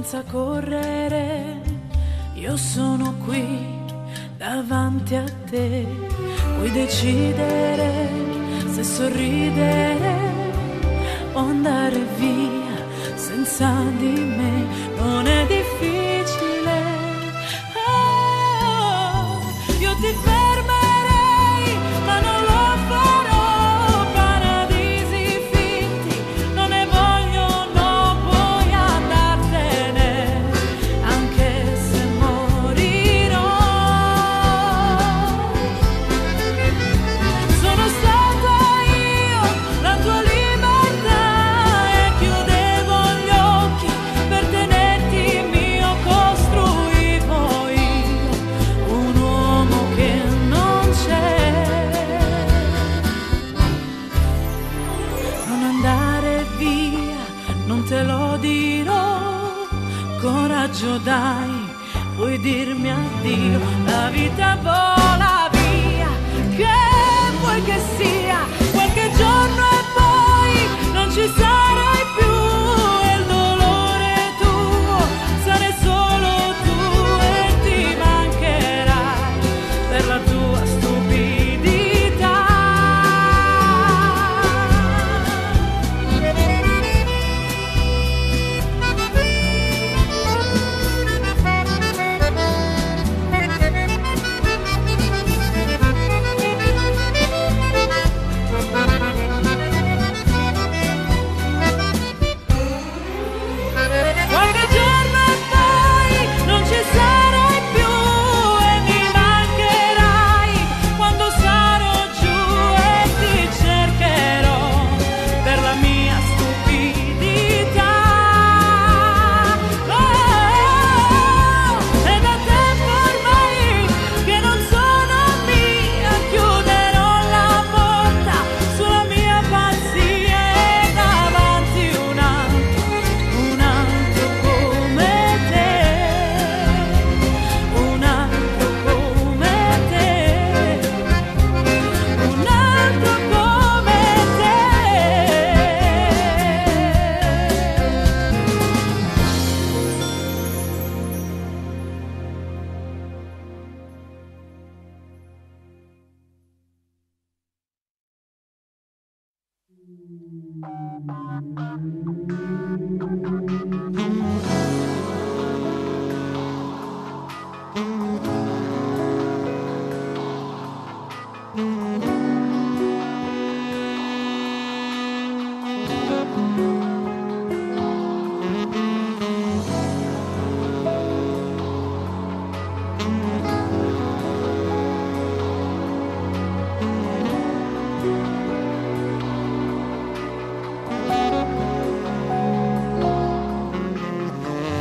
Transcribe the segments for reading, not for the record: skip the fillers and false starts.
senza correre, io sono qui davanti a te, puoi decidere se sorridere o andare via senza di me, non è difficile, io ti fermerei ma non lo farò, paradisi finti non ne voglio, no puoi andartene anche se morirò, sono stata io la tua libertà e chiudevo gli occhi per tenerti mio, costruivo io un uomo che non c'è, non andare via, non te lo dirò, coraggio dai, puoi dirmi addio, la vita vola via, che vuoi che sia, qualche giorno e poi non ci sarai più, e il dolore tuo sarai solo tu e ti mancherai per la tua stupidità. Qualche giorno e poi non ci sarai più e mi mancherai quando sarò giù e ti cercherò per la mia stupidità. È da tempo ormai che non sono mia, chiuderò la porta sulla mia pazzia e davanti un altro come te, un altro come te, un altro come te.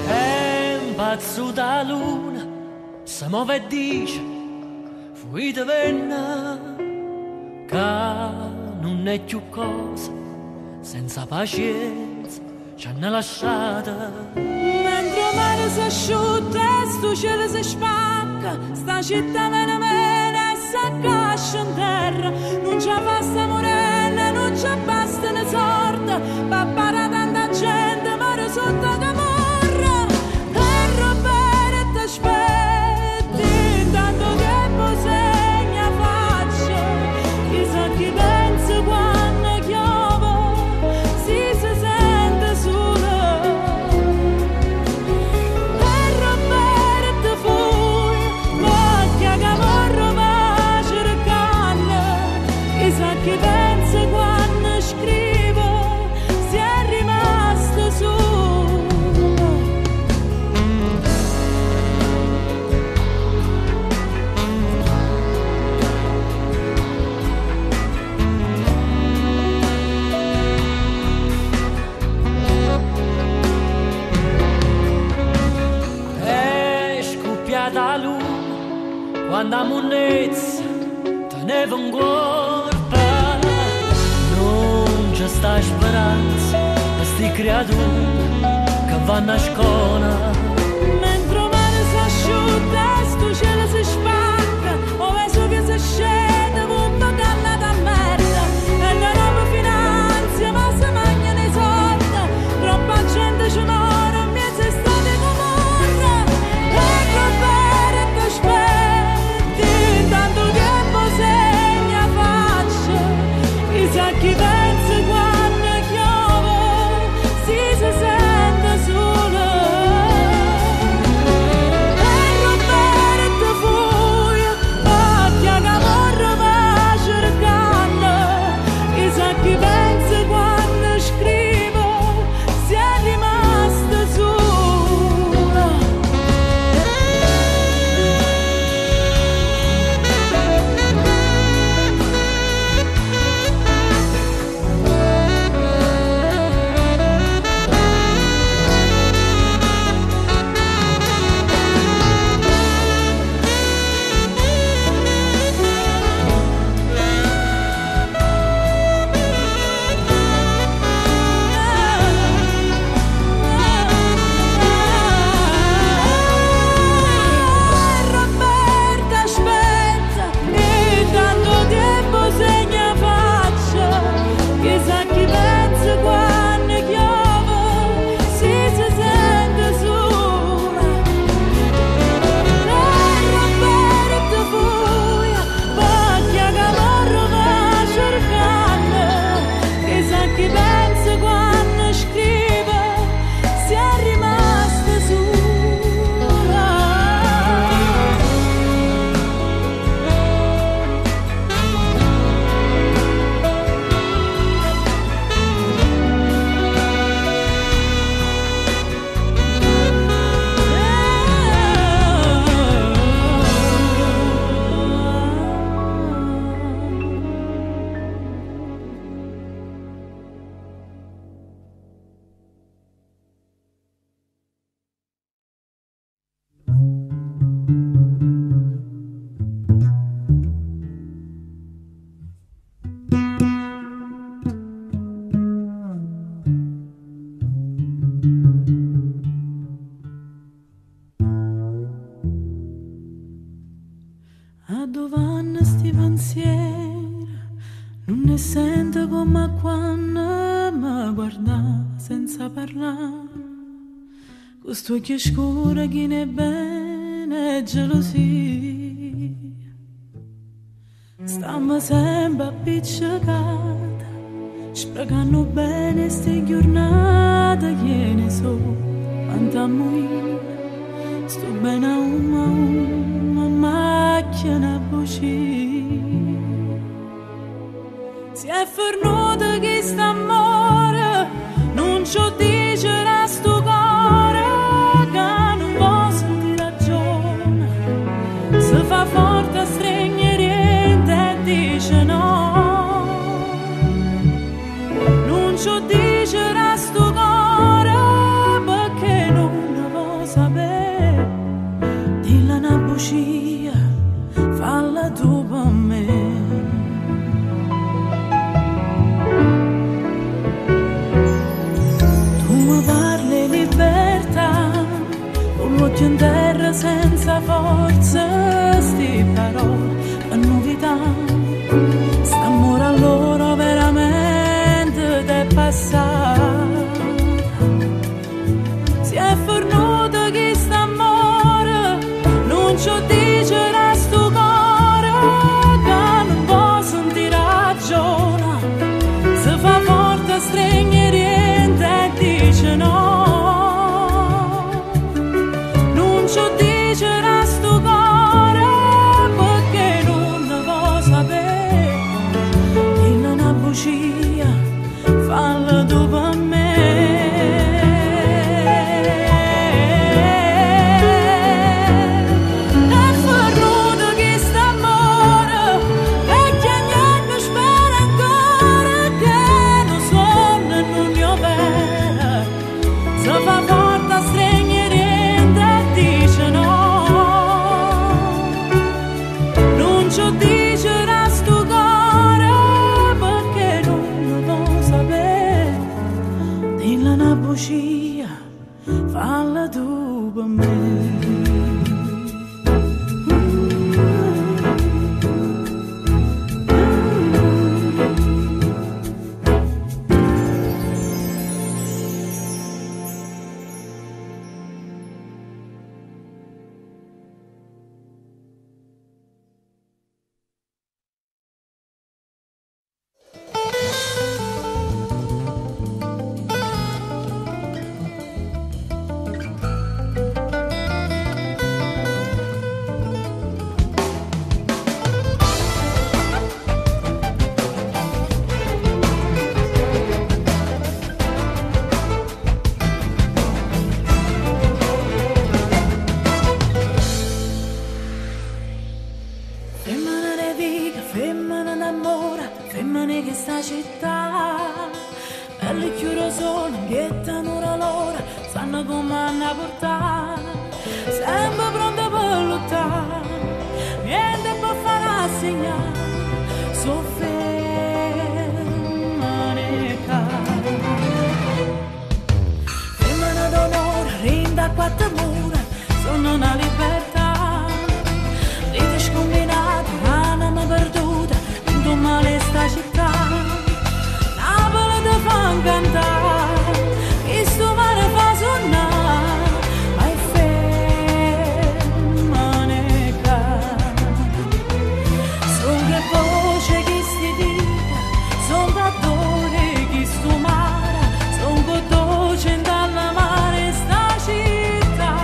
È un pazzo da luna, si muove e dice, fuite venna, che non è più cosa, senza pazienza ci hanno lasciata. Mentre il mare si asciutta e sto cielo si spacca, sta città viene mene e si accascia in terra, non ci basta morena, non ci basta una sorte, pappara tanta gente muore sotto camorra, terra bene e ti aspetti, intanto tempo segna faccia, chissà chi pensa quando piove, si sente sola, terra bene e ti fui, ma che camorra va cercando, chissà chi pensa quando scrivo, si è rimasto solo. È scoppiata la luna quando a monnezza tenevo un corpo, non c'è sta speranza per sti creature che vanno a scuola. Mentre il mare si asciutta e sto cielo si spacca, ove su che si scende, un po' dannata a merda, e non abbiamo finanza, ma si mangiano i soldi, troppa gente ci muore, mi si sta di ne sento come quando mi guarda senza parlare. Questo occhio scuro che ne è bene gelosia. Stiamo sempre appiccicati, sprecando bene ste giornate che ne so. Quanto io sto bene a una macchina buccia. Si è fornuto che st'amore non ci dicerà sto cuore che non può sentire ragione. Si fa forte a stringere e dice no. Non ci dicerà sto cuore perché non ne può sapere. Dilla una bugia, falla tu per me. L'occhio in terra senza forza, sti parole a novità. St'amore allora veramente è passato. Si è fornuto che st'amore non ci dicerà sto cuore che non può sentire ragione. Si fa forte a stringere e dice no. Ci dicerà sto cuore perché non ne può sapere. Dilla una bugia, falla tu per me. È fornuto che st'amore vecchia niente spera ancora che non suona e non ne opera. Si fa forte a stringere dice no, non ci dicerà sto cuore perché non ne può sapere. Dilla una bugia, falla tu per me. Femmine che sta città, belle chiuro solo, ghettano l'ora, sanno come hanno portare, sempre pronte per lottare, niente può far assegnare, so femmine care. Femmine d'onore, rinda a quattro mura, sono una libertà, vita scombinata, anima perduta, male sta città, Napoli ti fa incantare, questo mare fa suonare, ma è femmine care. Son che voce che si dica, son battore che sto mare, son che dolce dalla mare sta città.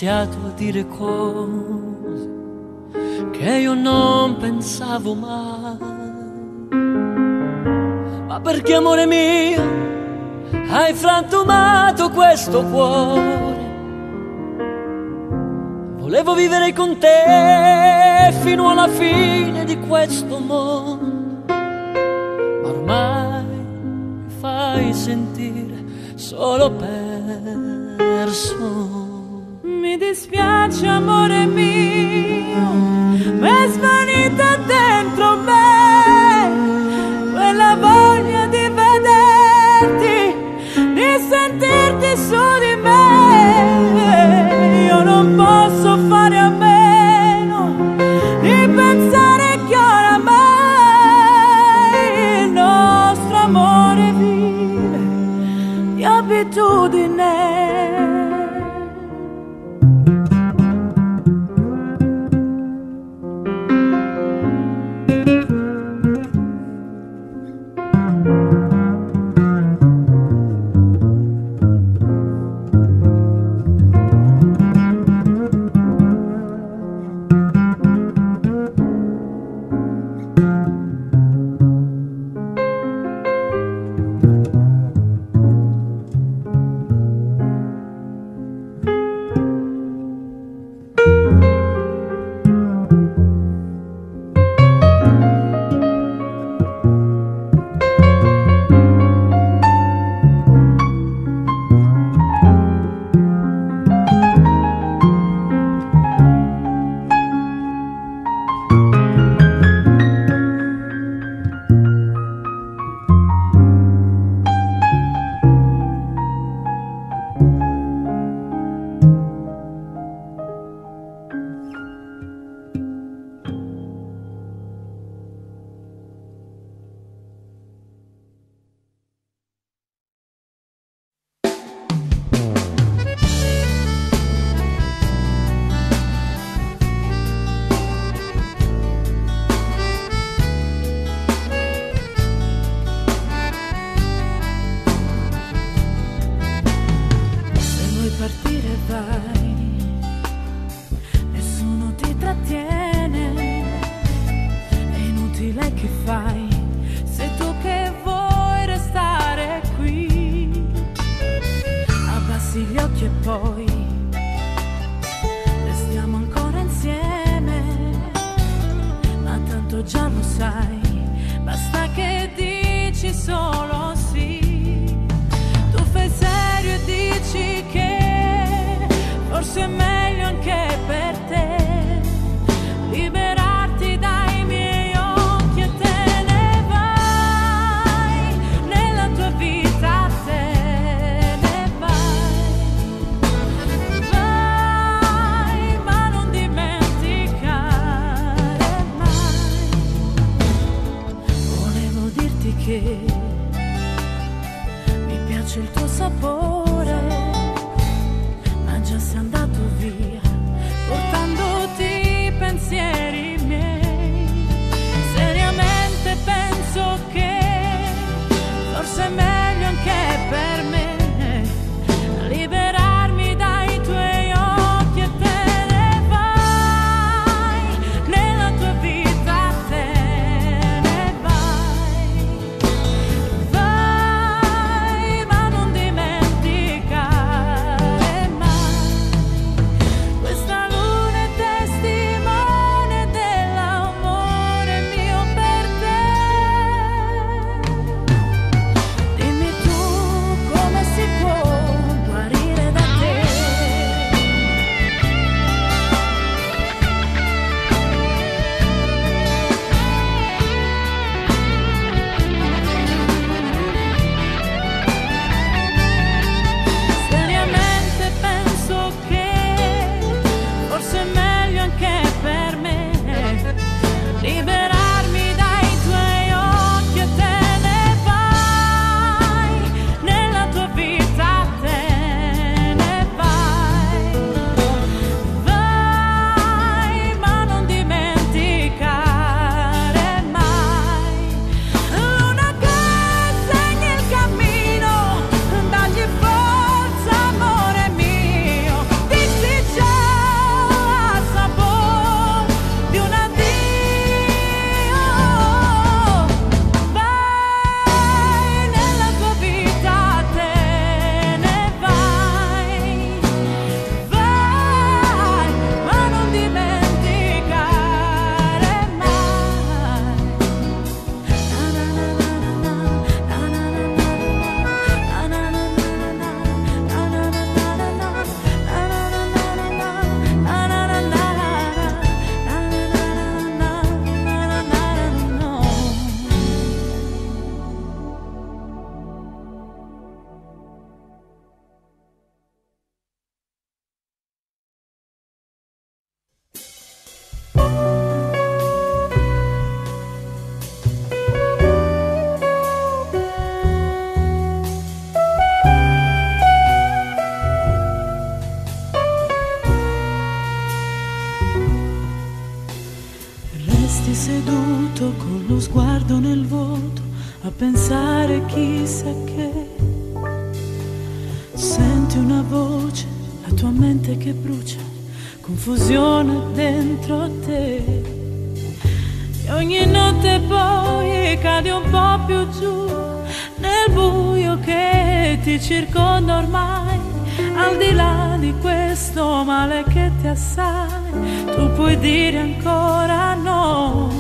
iniziato a dire cose che io non pensavo mai. Ma perché, amore mio, hai frantumato questo cuore? Volevo vivere con te fino alla fine di questo mondo, ma ormai mi fai sentire solo perso. Mi dispiace, amore mio, m'è svanita dentro me quella voglia di vederti, di sentirti su di me. Io non posso fare a meno di pensare che oramai il nostro amore vive di abitudine. resti seduto con lo sguardo nel vuoto a pensare chissà che. Senti una voce, la tua mente che brucia, confusione dentro te. E ogni notte poi cadi un po' più giù nel buio che ti circonda ormai. Al di là di questo male che ti assale, tu puoi dire ancora no.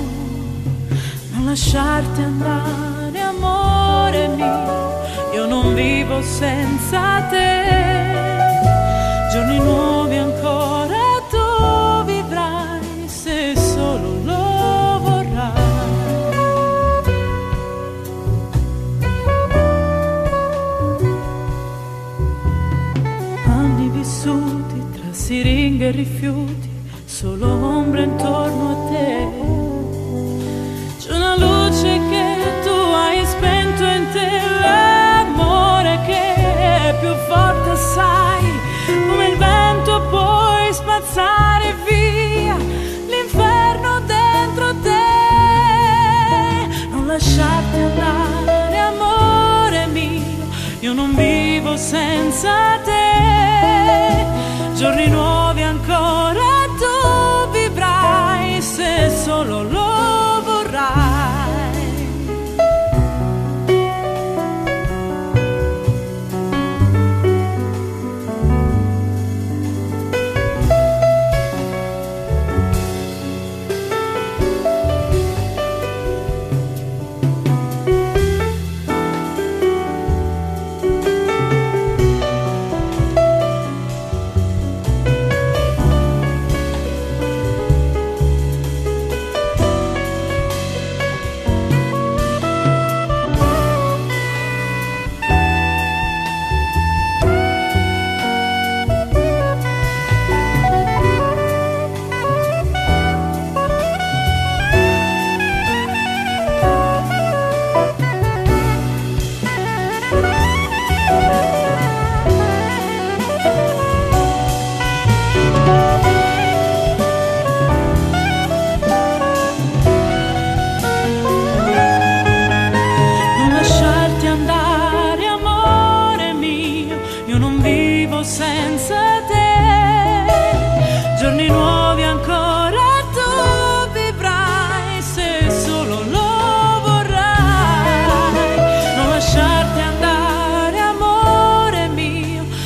Non lasciarti andare, amore mio, io non vivo senza te. Giorni nuovi ancora tu vivrai, se solo lo vorrai. Anni vissuti tra siringhe e rifiuti, solo ombre intorno a te. C'è una luce che tu hai spento in te, l'amore che è più forte assai, come il vento puoi spazzare via l'inferno dentro te. Non lasciarti andare, amore mio, io non vivo senza te. Giorni nuovi ancora tu vivrai, se solo lo vorrai.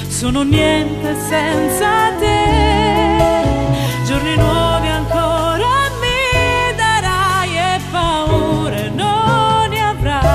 Sono niente senza te. Giorni nuovi ancora mi darai e paure non ne avrai.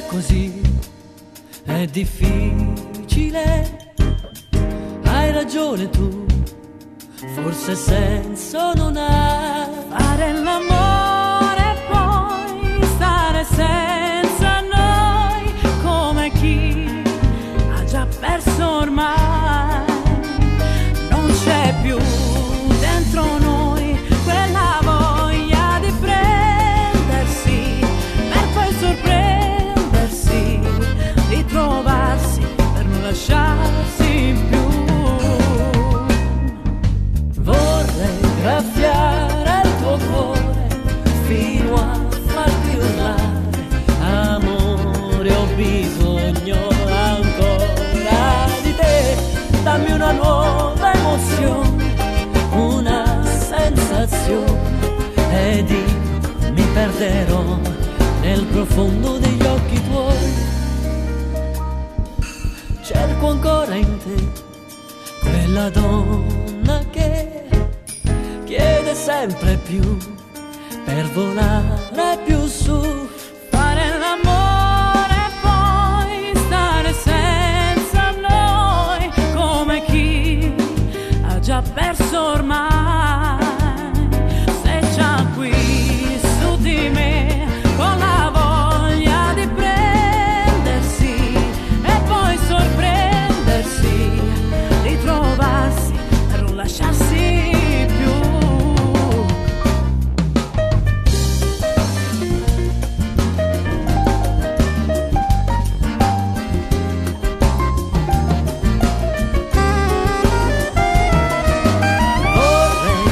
Così è difficile, hai ragione tu, forse senso non ha. Fare l'amore e poi stare senza noi, come chi ha già perso ormai. Non c'è più dentro noi quella voglia di prendersi per poi sorprendersi, di trovarsi per non lasciarsi più. Vorrei graffiare il tuo cuore fino a farti urlare, amore ho bisogno ancora di te, dammi una nuova emozione, una sensazione ed io mi perderò nel profondo leggo ancora in te quella donna che chiede sempre più per volare più su. Fare l'amore e poi stare senza noi, come chi ha già perso ormai. Se già qui su di me con la voglia di prendersi e poi sorprendersi, ritrovarsi per non lasciarsi più.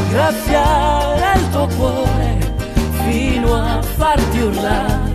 Graffiare il tuo cuore fino a farti urlare